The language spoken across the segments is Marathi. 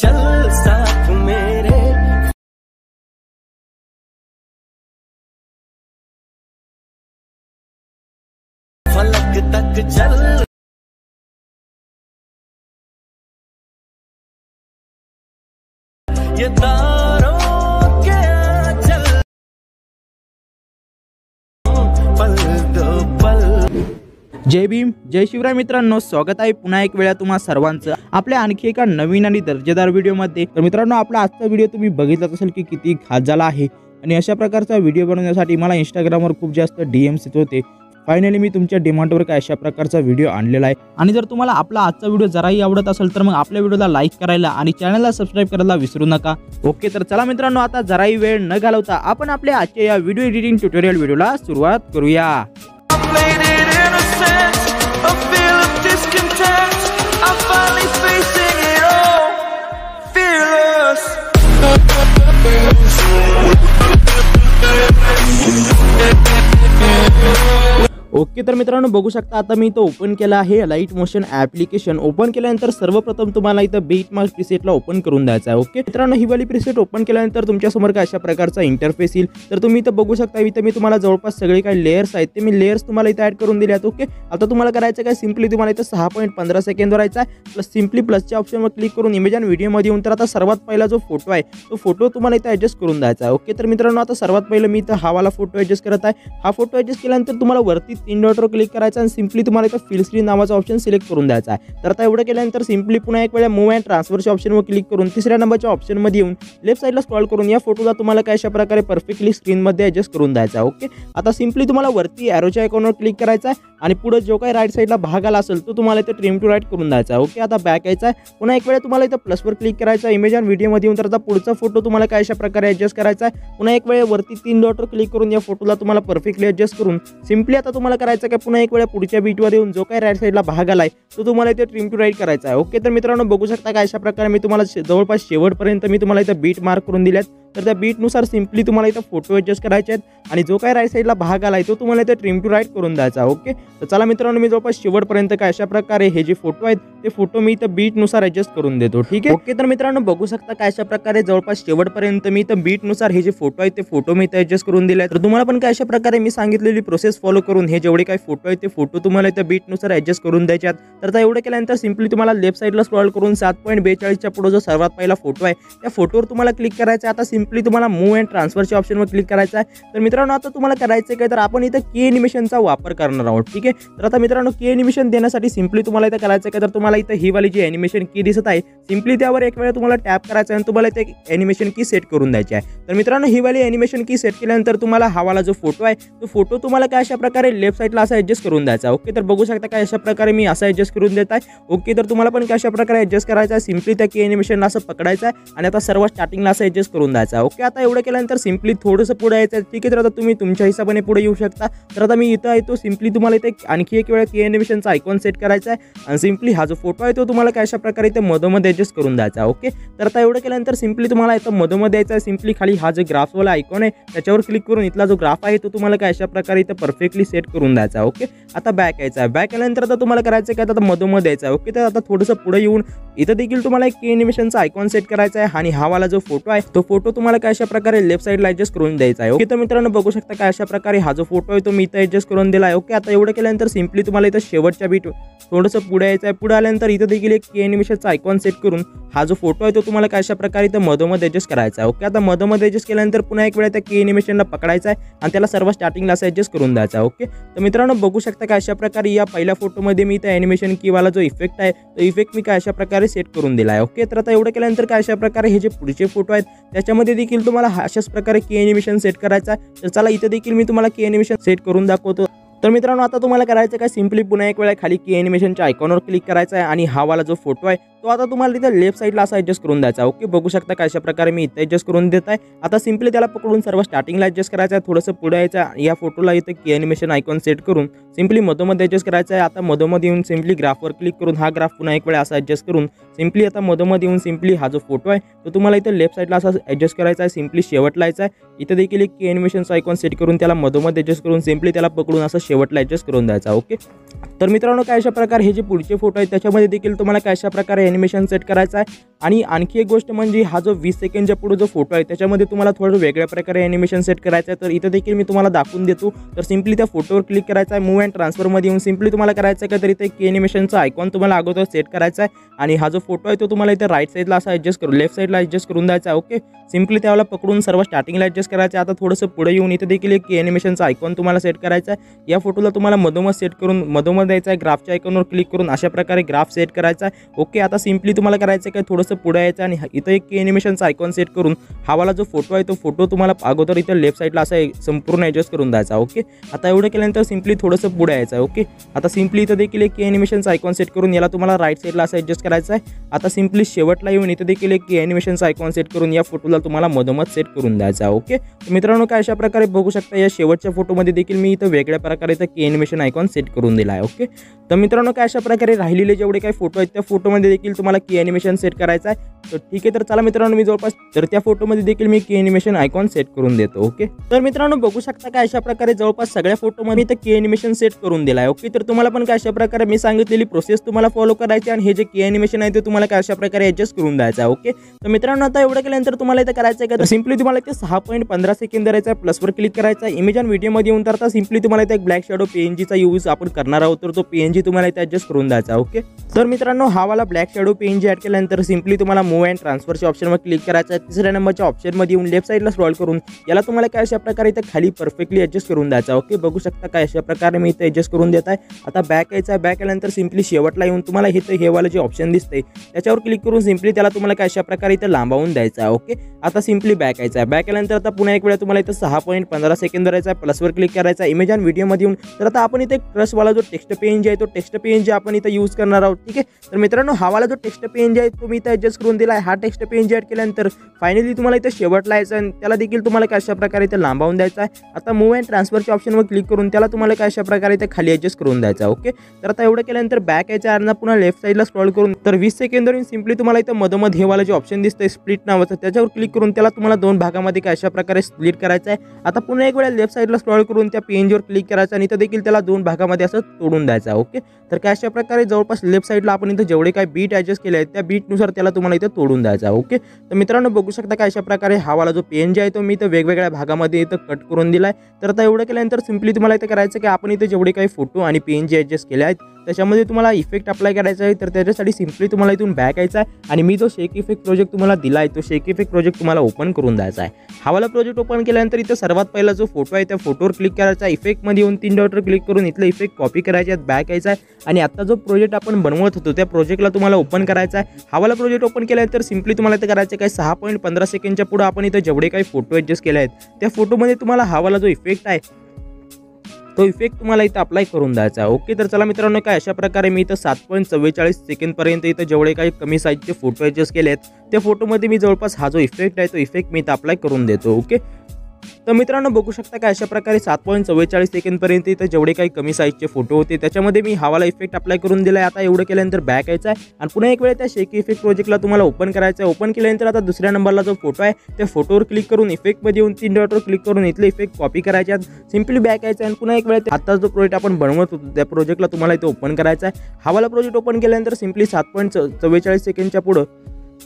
चल साथ मेरे, फलक तक चल, ये तारों के चल पल दो पल। जय भीम, जय शिवराय मित्रांनो, स्वागत आहे पुन्हा एक वेळा तुम्हा सर्वांचं आपल्या आणखी एका नवीन आणि दर्जेदार व्हिडिओमध्ये। तर मित्रांनो, आपला आजचा व्हिडिओ तुम्ही बघितलाच असेल की किती खास झाला आहे आणि अशा प्रकारचा व्हिडिओ बनवण्यासाठी मला इंस्टाग्रामवर खूप जास्त डीएम्स येत होते। फायनली मी तुमच्या डिमांडवर काय अशा प्रकारचा व्हिडिओ आणलेला आहे आणि जर तुम्हाला आपला आजचा व्हिडिओ जराही आवडत असेल तर मग आपल्या व्हिडिओला लाईक करायला आणि चॅनलला सबस्क्राइब करायला विसरू नका। ओके, तर चला मित्रांनो, आता जराही वेळ न घालवता आपण आपल्या आजच्या या व्हिडिओ एडिटिंग ट्युटोरियल व्हिडिओला सुरुवात करूया। ओके, तर मित्रांनो बघू शकता आता मी इथं ओपन केला आहे अलाइट मोशन ॲप्लिकेशन। ओपन केल्यानंतर सर्वप्रथम तुम्हाला इथं बीटमार्क प्रीसेटला ओपन करून द्यायचा आहे। ओके मित्रांनो, ही वाली प्रीसेट ओपन केल्यानंतर तुमच्या समोर काय अशा प्रकारचा इंटरफेस येईल। तर तुम्ही इथं बघू शकता, इथं मी तुम्हाला जवळपास सगळे काही लेयर्स आहेत ते मी लेयर्स तुम्हाला इथं ॲड करून दिले आहेत। ओके, आता तुम्हाला करायचं काय, सिंपली तुम्हाला इथं 6.15 सेकंद वरायचा आहे, प्लस सिंपली प्लसच्या ऑप्शनवर क्लिक करून इमेज आणि व्हिडिओमध्ये येऊन तर आता सर्वात पहिला जो फोटो आहे तो फोटो तुम्हाला इथं ॲडजस्ट करून द्यायचा आहे। ओके, तर मित्रांनो आता सर्वात पहिलं मी इथं हा वाला फोटो ॲडजस्ट करत आहे। हा फोटो ॲडजस्ट केल्यानंतर तुम्हाला वरती 3 डॉटवर क्लिक करायचं आणि सिंपली तुम्हाला इथं फिल स्क्रीन नावाचा ऑप्शन सिलेक्ट करून द्यायचा आहे। तर आता एवढं केल्यानंतर सिंपली पुन्हा एक वेळा मूव्ह अँड ट्रान्सफरच्या ऑप्शनवर क्लिक करून तिसऱ्या नंबरच्या ऑप्शनमध्ये येऊन लेफ्ट साईडला स्क्रॉल करून या फोटोला तुम्हाला काय अशा प्रकारे परफेक्टली स्क्रीनमध्ये ॲडजस्ट करून द्यायचा आहे। ओके, आता सिंपली तुम्हाला वरती ॲरोच्या आयकॉनवर क्लिक करायचा आहे आणि पुढे जो काही राईट साईडला भाग आला असेल तो तुम्हाला इथं ट्रिम टू राईट करून द्यायचा आहे। ओके, आता बॅक यायचा आहे, पुन्हा एक वेळा तुम्हाला इथं प्लसवर क्लिक करायचा आहे, इमेज आणि व्हिडिओमध्ये येऊन तर आता पुढचा फोटो तुम्हाला काय अशा प्रकारे ॲडजस्ट करायचा आहे। पुन्हा एक वेळा वरती 3 डॉटवर क्लिक करून या फोटोला तुम्हाला परफेक्टली ॲडजस्ट करून सिंपली आता तुम्हाला करायचं काय, पुन्हा एक वेळा पुढच्या बीटवर येऊन जो काही राईट साईडला भाग आलाय तो तुम्हाला इथे ट्रिम टू राईट करायचा आहे। ओके, तर मित्रांनो बघू शकता काय अशा प्रकारे मी तुम्हाला जवळपास शेवटपर्यंत मी तुम्हाला इथं बीट मार्क करून दिल्यात। तर त्या बीटनुसार सिंपली तुम्हाला इथं फोटो ॲडजस्ट करायचे आहेत आणि जो काही राईट साईडला भाग आलाय तो तुम्हाला इथे ट्रिम टू राईट करून द्यायचा। ओके, तर चला मित्रांनो, मी जवळपास शेवटपर्यंत काय अशा प्रकारे हे जे फोटो आहेत ते फोटो मी इथं बीटनुसार ॲडजस्ट करून देतो। ठीक आहे, ओके, तर मित्रांनो बघू शकता काय अशा प्रकारे जवळपास शेवटपर्यंत मी इथं बीटनुसार हे जे फोटो आहेत ते फोटो मी इथं ॲडजस्ट करून दिले। तर तुम्हाला पण काय अशा प्रकारे मी सांगितलेली प्रोसेस फॉलो करून हे जेवढे काही फोटो आहेत ते फोटो तुम्हाला इथं बीटनुसार ॲडजस्ट करून द्यायचे आहेत। तर आता एवढं केल्यानंतर सिंपली तुम्हाला लेफ्ट साईडला स्क्रॉल करून 7.42च्या पुढे जो सर्वात पहिला फोटो आहे त्या फोटोवर तुम्हाला क्लिक करायचं आहे। आता सिंपली तुम्हाला मूव्ह अँड ट्रान्सफरच्या ऑप्शनवर क्लिक करायचं आहे। तर मित्रांनो आता तुम्हाला करायचं काय, तर आपण इथं की एनिमेशनचा वापर करणार आहोत। ठीक आहे, तर आता मित्रांनो की एनिमेशन देण्यासाठी सिंपली तुम्हाला इथं करायचं काय, तर तुम्हाला इथं ही वाली जी एनिमेशन की दिसत आहे सिंपली त्यावर एक वेळा तुम्हाला टॅप करायचं आणि तुम्हाला इथे एनिमेशन की सेट करून द्यायची आहे। तर मित्रांनो ही वाली एनिमेशन की सेट केल्यानंतर तुम्हाला हा वाला जो फोटो आहे तो फोटो तुम्हाला काय अशा प्रकारे लेफ्ट साईडला असा ॲडजस्ट करून द्यायचा। ओके, तर बघू शकता काय अशा प्रकारे मी असं ॲडजस्ट करून देत आहे। ओके, तर तुम्हाला पण काय अशा प्रकारे ॲडजस्ट करायचं आहे, सिंपली त्या की एनिमेशनला असं पकडायचं आहे आणि आता सर्व स्टार्टिंगला असं ॲडजस्ट करून द्यायचं आहे। ओके, आता एवढं केल्यानंतर सिंपली थोडंसं पुढे यायचं आहे। ठीक आहे, तर आता तुम्ही तुमच्या हिशोबाने पुढे येऊ शकता। तर आता मी इथं येतो, सिंपली तुम्हाला इथे आणखी एक वेळा की एनिमेशनचा आयकॉन सेट करायचा आहे आणि सिंपली हा जो फोटो आहे तो तुम्हाला काय अशा प्रकारे इथे मधोमध्ये ॲडजस्ट करून द्यायचा। ओके, तर आता एवढं केल्यानंतर सिंपली तुम्हाला इथं मधोमध्ये यायचं आहे, सिंपली खाली हा जो ग्राफवाला आयकॉन आहे त्याच्यावर क्लिक करून इथला जो ग्राफ आहे तो तुम्हाला काय अशा प्रकारे इथं परफेक्टली सेट करून द्यायचा। ओके, आता बॅक यायचं आहे, बॅक आल्यानंतर आता तुम्हाला करायचं काय, आता मधोमध्ये यायचं आहे। ओके, तर आता थोडंसं पुढे येऊन इथं देखील तुम्हाला एक की एनिमेशनचा आयकॉन सेट करायचा आहे आणि हा वाला जो फोटो आहे तो फोटो तुम्हाला काय अशा प्रकारे लेफ्ट साईडला ॲडजस्ट करून द्यायचा आहे। ओके, तर मित्रांनो बघू शकता काय अशा प्रकारे हा जो फोटो आहे तो मी इथं ॲडजस्ट करून दिला आहे। ओके, आता एवढं केल्यानंतर सिंपली तुम्हाला इथं शेवटच्या बीट थोडंसं पुढे यायचं आहे। पुढे आल्यानंतर इथं देखील एक की एनिमेशनचा आयकॉन सेट करून हा जो फोटो आहे तो तुम्हाला काय अशा प्रकारे इथं मधोमध्ये ॲडजस्ट करायचा आहे। ओके, आता मधोमध्ये ॲडजस्ट केल्यानंतर पुन्हा एक वेळा त्या की एनिमेशनला पकडायचं आहे आणि त्याला सर्व स्टार्टिंगला असं ॲडजस्ट करून द्यायचा आहे। ओके, तर मित्रांनो बघू शकता काय अशा प्रकारे या पहिल्या फोटोमध्ये मी इथं ॲनिमेशन कीवाला जो इफेक्ट आहे तो इफेक्ट मी काय अशा प्रकारे सेट करून दिला आहे। ओके, तर आता एवढं केल्यानंतर काय अशा प्रकारे हे जे पुढचे फोटो आहेत त्याच्यामध्ये देखील तुम्हाला अशाच प्रकारे की एनिमेशन सेट करायचा आहे। तर चला इथं देखील मी तुम्हाला की एनिमेशन सेट करून दाखवतो। तर मित्रांनो आता तुम्हाला करायचं काय, सिंपली पुन्हा एक वेळा खाली की एनिमेशनच्या आयकॉनवर क्लिक करायचा आहे आणि हा वाला जो फोटो आहे तो आता तुम्हाला तिथे लेफ्ट साईडला असा ॲडजस्ट करून द्यायचा। ओके, बघू शकता काय अशा प्रकारे मी इथे ॲडजस्ट करून देत आहे। आता सिंपली त्याला पकडून सर्व स्टार्टिंगला ॲडजस्ट करायचं आहे, थोडंसं पुढे यायचं, या फोटोला इथे की एनिमेशन आयकॉन सेट करून सिंपली मधोमध्ये ॲडजस्ट करायचं आहे। आता मधोमध्ये येऊन सिंपली ग्राफवर क्लिक करून हा ग्राफ पुन्हा एक वेळा असा ॲडजस्ट करून सिंपली आता मधोमध्ये येऊन सिंपली हा जो फोटो आहे तो तुम्हाला इथे लेफ्ट साईडला असा ॲडजस्ट करायचा आहे, सिंपली शेवटला यायचा आहे। इथे देखील एक की एनिमेशनचा आयकॉन सेट करून त्याला मधोमध्ये ॲडजस्ट करून सिंपली त्याला पकडून असं शेवटला ॲडजस्ट करून द्यायचा। ओके, तर मित्रांनो काय अशा प्रकारे हे जे पुढचे फोटो आहेत त्याच्यामध्ये देखील तुम्हाला काय अशा प्रकारे एनिमेशन सेट करायचं आहे आणि आणखी एक गोष्ट म्हणजे हा जो 20 सेकंडच्या पुढे जो फोटो आहे त्याच्यामध्ये तुम्हाला थोडं वेगळ्या प्रकारे ॲनिमेशन सेट करायचं आहे, तर इथं देखील मी तुम्हाला दाखवून देतो। तर सिम्पली त्या फोटोवर क्लिक करायचं आहे, मूव्ह अँड ट्रान्सफरमध्ये येऊन सिम्पली तुम्हाला करायचं आहे का तर इथे की ॲनिमेशनचा आयकॉन तुम्हाला अगोदर सेट करायचा आहे आणि हा जो फोटो आहे तो तुम्हाला इथे राईट साईडला असा ॲडजस्ट करून लेफ्ट साईडला ॲडजस्ट करून द्यायचा आहे। ओके, सिम्पली त्याला पकडून सर्व स्टार्टिंगला ॲडजस्ट करायचं आहे। आता थोडंसं पुढे येऊन इथे देखील एक की ॲनिमेशनचा आयकॉन तुम्हाला सेट करायचा आहे। या फोटोला तुम्हाला मधोमध सेट करून मधोमध द्यायचा आहे, ग्राफच्या आयकॉनवर क्लिक करून अशा प्रकारे ग्राफ सेट करायचा आहे। ओके, आता सिम्पली तुम्हाला करायचं आहे का थोडंसं पुढे यायचं आणि इथं एक की ॲनिमेशनचा आयकॉन सेट करून हा वाला जो फोटो आहे तो फोटो तुम्हाला अगोदर इथं लेफ्ट साईडला असा संपूर्ण ॲडजस्ट करून द्यायचा। ओके, आता एवढं केल्यानंतर सिम्पली थोडंसं पुढे यायचं आहे। ओके, आता सिम्पली इथं देखील एक की ॲनिमेशनचा आयकॉन सेट करून याला तुम्हाला राईट साईडला असं ॲडजस्ट करायचं आहे। आता सिम्पली शेवटला येऊन इथं देखील एक की ॲनिमेशनचा आयकॉन सेट करून या फोटोला तुम्हाला मधोमध सेट करून द्यायचा आहे। ओके, तर मित्रांनो काय अशा प्रकारे बघू शकता या शेवटच्या फोटोमध्ये देखील मी इथं वेगळ्या प्रकारे इथं की ॲनिमेशन आयकॉन सेट करून दिला आहे। ओके, तर मित्रांनो काय अशा प्रकारे राहिलेले जेवढे काही फोटो आहेत त्या फोटोमध्ये देखील तुम्हाला की ॲनिमेशन सेट करायचं आहे। तर ठीक आहे, तर चला मित्रांनो मी जवळपास तर त्या फोटोमध्ये देखील मी की ॲनिमेशन आयकॉन सेट करून देतो। ओके, तर मित्रांनो बघू शकता काय अशा प्रकारे जवळपास सगळ्या फोटोमध्ये इथं की ॲनिमेशन सेट करून दिला आहे। ओके, तर तुम्हाला पण काय अशा प्रकारे मी सांगितलेली प्रोसेस तुम्हाला फॉलो करायची आणि हे जे की ॲनिमेशन आहे ते तुम्हाला काय अशा प्रकारे ॲडजस्ट करून द्यायचं आहे। ओके, तर मित्रांनो आता एवढं केल्यानंतर तुम्हाला इथं करायचं आहे का सिम्पली तुम्हाला इथे 6.15 सेकंद करायचं आहे, प्लसवर क्लिक करायचं आहे। इमेज आणि व्हिडिओमध्ये येऊन तर सिम्पली तुम्हाला इथे एक ब्लॅक शॅडो पीएनजीचा यूज आपण करणार आहोत, तर तो पीएनजी तुम्हाला इथे ॲडजस्ट करून द्यायचा। ओके, तर मित्रांनो हा वाला ब्लॅक शॅडो पीएनजी ॲड केल्यानंतर सिम्पली तुम्हाला मूव्ह अँड ट्रान्सफरच्या ऑप्शनवर क्लिक करायचं आहे। तिसऱ्या नंबरच्या ऑप्शनमध्ये येऊन लेफ्ट साईडला स्क्रॉल करून याला तुम्हाला काय अशा प्रकारे इथे खाली परफेक्टली ॲडजस्ट करून द्यायचा। ओके, बघू शकता काय अशा प्रकारे मी इथे ॲडजस्ट करून देत आहे। आता बॅक यायचं आहे, बॅक आल्यानंतर सिम्पली शेवटला येऊन तुम्हाला इथे हे वाला जे ऑप्शन दिसते त्याच्यावर क्लिक करून सिम्पली त्याला तुम्हाला काय अशा प्रकारे इथे लांबवून द्यायचं आहे। ओके, आता सिम्पली बॅक यायचं आहे, बॅक आल्यानंतर आता पुन्हा एक वेळा तुम्हाला इथे 6.15 सेकंद करायचा आहे, प्लसवर क्लिक करायचा आहे। इमेज आणि व्हिडिओमध्ये येऊन तर आता आपण इथे क्रशवाला जो टेक्स्ट पीएनजी आहे तो टेक्स्ट पीएनजी आपण इथे यूज करणार आहोत। ठीक आहे, तर मित्रांनो हा वाला जो टेक्स्ट पीएनजी आहे तो मी इथे ॲडजस्ट करून दिला आहे। हा टेक्स्ट पीएनजी ॲड केल्यानंतर फायनली तुम्हाला इथे शेवटला यायचं आणि त्याला देखील तुम्हाला काय अशा प्रकारे इथे लांबवून द्यायचा आहे। आता मूव्ह अँड ट्रान्सफरच्या ऑप्शनवर क्लिक करून त्याला तुम्हाला काय अशा प्रकारे इथे खाली ॲडजस्ट करून द्यायचा। ओके, तर आता एवढं केल्यानंतर बॅक यायचं आणि पुन्हा लेफ्ट साईडला स्क्रॉल करून तर 20 सेकंदवरून सिम्पली तुम्हाला इथे मधोमध हे वाला जे ऑप्शन दिसतंय स्प्लिट नावाचं त्याच्यावर क्लिक करून त्याला तुम्हाला दोन भागामध्ये काय अशा प्रकारे स्प्लिट करायचं आहे। आता पुन्हा एक वेळा लेफ्ट साईडला स्क्रॉल करून त्या पीएनजीवर क्लिक करायचं आणि इथं देखील त्याला दोन भागामध्ये असं तोडून द्यायचं। ओके, तर काय अशा प्रकारे जवळपास लेफ्ट साईडला आपण इथे जेवढे काही बीट ॲडजस्ट केले आहेत त्या बीटनुसार त्याला तुम्हाला इथे तोडून द्यायचा। ओके, तर मित्रांनो बघू शकता काय अशा प्रकारे हा वाला जो पीएनजी आहे तो मी इथं वेगवेगळ्या भागामध्ये इथं कट करून दिला आहे। तर आता एवढं केल्यानंतर सिम्पली तुम्हाला इथे करायचं की आपण इथे जेवढे काही फोटो आणि पीएनजी ॲडजस्ट केले आहेत त्याच्यामध्ये तुम्हाला इफेक्ट अप्लाय करायचा आहे। तर त्याच्यासाठी सिम्पली तुम्हाला इथून बॅक यायचा आहे आणि मी जो शेक इफेक्ट प्रोजेक्ट तुम्हाला दिला आहे तो शेक इफेक्ट प्रोजेक्ट तुम्हाला ओपन करून द्यायचा आहे। हा वाला प्रोजेक्ट ओपन केल्यानंतर इथं सर्वात पहिला जो फोटो आहे त्या फोटोवर क्लिक करायचा, इफेक्टमध्ये येऊन 3 डॉटवर क्लिक करून इथलं इफेक्ट कॉपी करायचे आहेत, बॅक यायचा आहे आणि आता जो प्रोजेक्ट आपण बनवत होतो त्या प्रोजेक्टला तुम्हाला ओपन करायचा आहे। हा वाला प्रोजेक्ट ओपन केल्यानंतर सिम्पली तुम्हाला इथं करायचं काय 6.15 सेकंडच्या पुढे आपण इथं जेवढे काही फोटो ॲडजस्ट केले आहेत त्या फोटोमध्ये तुम्हाला हा वाला जो इफेक्ट आहे तो इफेक्ट तुम्हाला इथं अप्लाय करून द्यायचा। ओके, तर चला मित्रांनो काय अशा प्रकारे मी इथं 7.44 सेकंदपर्यंत इथं जेवढे काही कमी साईजचे फोटो ॲडजस्ट केले आहेत त्या फोटोमध्ये मी जवळपास हा जो इफेक्ट आहे तो इफेक्ट मी इथं अप्लाय करून देतो। ओके, तर मित्रांनो बघू शकता काय अशा प्रकारे 7.44 सेकंदपर्यंत इथं जेवढे काही कमी साईजचे फोटो होते त्याच्यामध्ये मी हा वाला इफेक्ट अप्लाय करून दिला आहे। आता एवढं केल्यानंतर बॅक यायचं आहे आणि पुन्हा एक वेळ त्या शेक इफेक्ट प्रोजेक्टला तुम्हाला ओपन करायचं आहे। ओपन केल्यानंतर आता दुसऱ्या नंबरला जो फोटो आहे त्या फोटोवर क्लिक करून इफेक्टमध्ये येऊन 3 डॉटवर क्लिक करून इथले इफेक्ट कॉपी करायचे आहेत, सिम्पली बॅक यायचं आणि पुन्हा एक वेळ आता जो प्रोजेक्ट आपण बनवत होतो त्या प्रोजेक्टला तुम्हाला इथे ओपन करायचा आहे। हा वाला प्रोजेक्ट ओपन केल्यानंतर सिम्पली 7.44 सेकंडच्या पुढं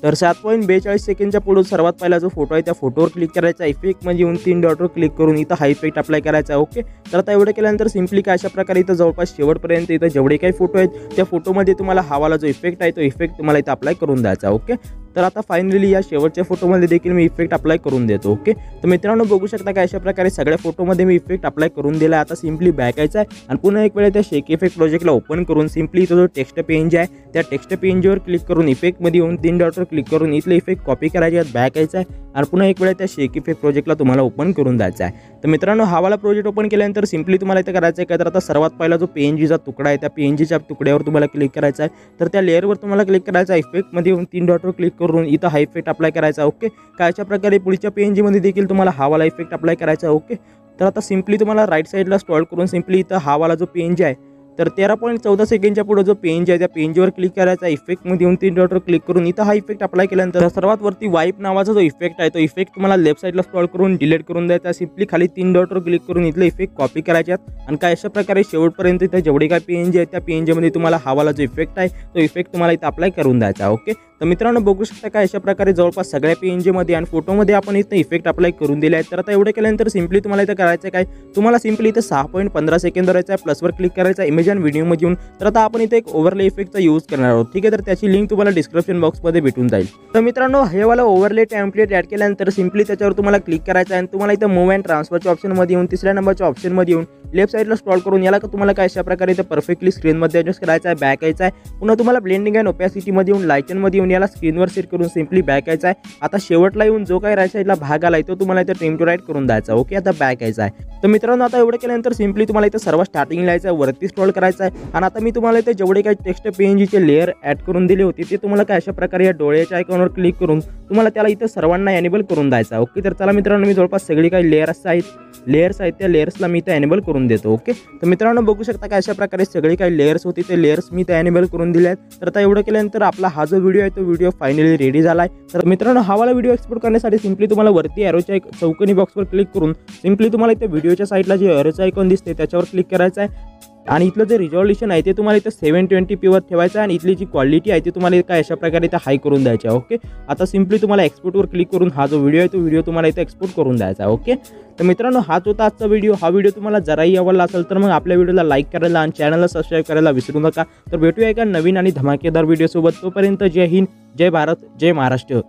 तर 7.42 सेकंडच्या पुढे सर्वात पहिला जो फोटो आहे त्या फोटोवर क्लिक करायचा, इफेक्टमध्ये येऊन 3 डॉटवर क्लिक करून इथं हा इफेक्ट अप्लाय करायचा। ओके, तर आता एवढं केल्यानंतर सिम्पली काय अशा प्रकारे इथं जवळपास शेवटपर्यंत इथं जेवढे काही फोटो आहेत त्या फोटोमध्ये तुम्हाला हा वाला जो इफेक्ट आहे तो इफेक्ट तुम्हाला इथं अप्लाय करून द्यायचा। ओके, तर आता फायनली या शेवटच्या फोटोमध्ये देखील मी इफेक्ट अप्लाय करून देतो। ओके, तर मित्रांनो बघू शकता काय अशा प्रकारे सगळ्या फोटोमध्ये मी इफेक्ट अप्लाय करून दिला आहे। आता सिम्पली बॅक यायचं आहे आणि पुन्हा एक वेळ त्या शेक इफेक्ट प्रोजेक्टला ओपन करून सिम्पली इथं जो टेक्स्ट पीएनजी आहे त्या टेक्स्ट पीएनजीवर क्लिक करून इफेक्टमध्ये येऊन 3 डॉटवर क्लिक करून इथले इफेक्ट कॉपी करायचे आहेत, बॅक यायचं आहे आणि पुन्हा एक वेळ त्या शेक इफेक्ट प्रोजेक्टला तुम्हाला ओपन करून द्यायचा आहे। तर मित्रांनो हा वाला प्रोजेक्ट ओपन केल्यानंतर सिम्पली तुम्हाला इथं करायचं आहे काय तर आता सर्वात पहिला जो पीएनजीचा तुकडा आहे त्या पीएनजीच्या तुकड्यावर तुम्हाला क्लिक करायचा आहे। तर त्या लेअरवर तुम्हाला क्लिक करायचा आहे, इफेक्टमध्ये येऊन 3 डॉटवर क्लिक करून इथं हा इफेक्ट अप्लाय करायचा। ओके, काय अशा प्रकारे पुढच्या पीएनजीमध्ये देखील तुम्हाला हा वाला इफेक्ट अप्लाय करायचा। ओके, तर आता सिम्पली तुम्हाला राईट साईडला स्क्रॉल करून सिम्पली इथं हा वाला जो पीएनजी आहे तर 13.14 सेकंडच्या पुढे जो पीएनजी आहे त्या पीएनजीवर क्लिक करायचा, इफेक्टमध्ये येऊन 3 डॉटवर क्लिक करून इथं हा इफेक्ट अप्लाय केल्यानंतर सर्वात वरती वाईप नावाचा जो इफेक्ट आहे तो इफेक्ट तुम्हाला लेफ्ट साईडला स्क्रॉल करून डिलीट करून द्यायचा, सिम्पली खाली 3 डॉटवर क्लिक करून इथले इफेक्ट कॉपी करायचे आणि काय अशा प्रकारे शेवटपर्यंत इथं जेवढे काही पीएनजी आहे त्या पीएनजीमध्ये तुम्हाला हा वाला जो इफेक्ट आहे तो इफेक्ट तुम्हाला इथं अप्लाय करून द्यायचा। ओके, तर मित्रांनो बघू शकता का अशा प्रकारे जवळपास सगळ्या PNG मध्ये आणि फोटोमध्ये आपण इथे इफेक्ट अप्लाय करून दिले आहेत। तर आता एवढं केल्यानंतर सिंपली तुम्हाला इथं करायचं काय, तुम्हाला सिंपली इथं 6.15 सेकंद करायचं आहे, प्लसवर क्लिक करायचं आहे इमेज आणि व्हिडिओमध्ये येऊन। तर आता आपण इथे एक ओव्हरले इफेक्टचा यूज करणार आहोत, ठीक आहे। तर त्याची लिंक तुम्हाला डिस्क्रिप्शन बॉक्समध्ये भेटून जाईल। तर मित्रांनो हे वाला ओव्हरले टेम्पलेट ॲड केल्यानंतर सिंपली त्याच्यावर तुम्हाला क्लिक करायचं आहे आणि तुम्हाला इथं मूव्ह अँड ट्रान्सफरच्या ऑप्शनमध्ये येऊन तिसऱ्या नंबरच्या ऑप्शनमध्ये येऊन लेफ्ट साईडला स्क्रॉल करून याला तुम्हाला काय अशा प्रकारे इथं परफेक्टली स्क्रीनमध्ये ॲडजस्ट करायचं आहे, बॅक यायचं आहे। पुन्हा तुम्हाला ब्लेंडिंग अँड ओपॅसिटीमध्ये येऊन लाईटनमध्ये येऊन याला स्क्रीनवर सेट करून सिंपली बॅक यायचं आहे। आता शेवटला येऊन जो काही राईट साईडला भाग आलाय तो तुम्हाला इथं ट्रिम टू राईट करून द्यायचा, ओके। आता बॅक यायचा आहे। तर मित्रांनो आता एवढं केल्यानंतर सिंपली तुम्हाला इथं सर्व स्टार्टिंगला यायचं आहे, वरती स्क्रॉल करायचं आहे आणि आता मी तुम्हाला इथे जेवढे काही टेक्स्ट PNGचे लेअर ॲड करून दिले होते ते तुम्हाला काय अशा प्रकारे या डोळ्याच्या आयकॉनवर क्लिक करून तुम्हाला त्याला इथं सर्वांना एनेबल करून द्यायचा, ओके। तर चला मित्रांनो मी जवळपास सगळी काही लेअर्स आहेत त्या लेअर्सला मी इथं एनेबल करून देतो, ओके। तर मित्रांनो बघू शकता का अशा प्रकारे सगळी काही लेअर्स होती ते लेअर्स मी इथं एनेबल करून दिले आहेत। तर आता एवढं केल्यानंतर आपला हा जो व्हिडिओ आहे तो व्हिडिओ फायनली रेडी झाला आहे। तर मित्रांनो हा वाला व्हिडिओ एक्सपोर्ट करण्यासाठी सिंपली तुम्हाला वरती एरोच्या एक चौकोनी बॉक्सवर क्लिक करून सिंपली तुम्हाला इथे व्हिडिओच्या साईडला जे एरोचा आयकॉन दिसते त्याच्यावर क्लिक करायचं आहे आणि इथलं जे रिझॉल्युशन आहे ते तुम्हाला इथं 720p वर ठेवायचं आहे आणि इथली जी क्वालिटी आहे ती तुम्हाला काय अशा प्रकारे इथं हाय करून द्यायची आहे, ओके। आता सिंपली तुम्हाला एक्सपोर्टवर क्लिक करून हा जो व्हिडिओ आहे तो व्हिडिओ तुम्हाला इथं एक्सपोर्ट करून द्यायचा आहे, ओके। तर मित्रांनो हाच होता आजचा व्हिडिओ। हा व्हिडिओ तुम्हाला जराही आवडला असेल तर मग आपल्या व्हिडिओला लाईक करायला आणि चॅनलला सबस्क्राईब करायला विसरू नका। तर भेटूया एका नवीन आणि धमाकेदार व्हिडिओसोबत, तोपर्यंत जय हिंद, जय भारत, जय महाराष्ट्र।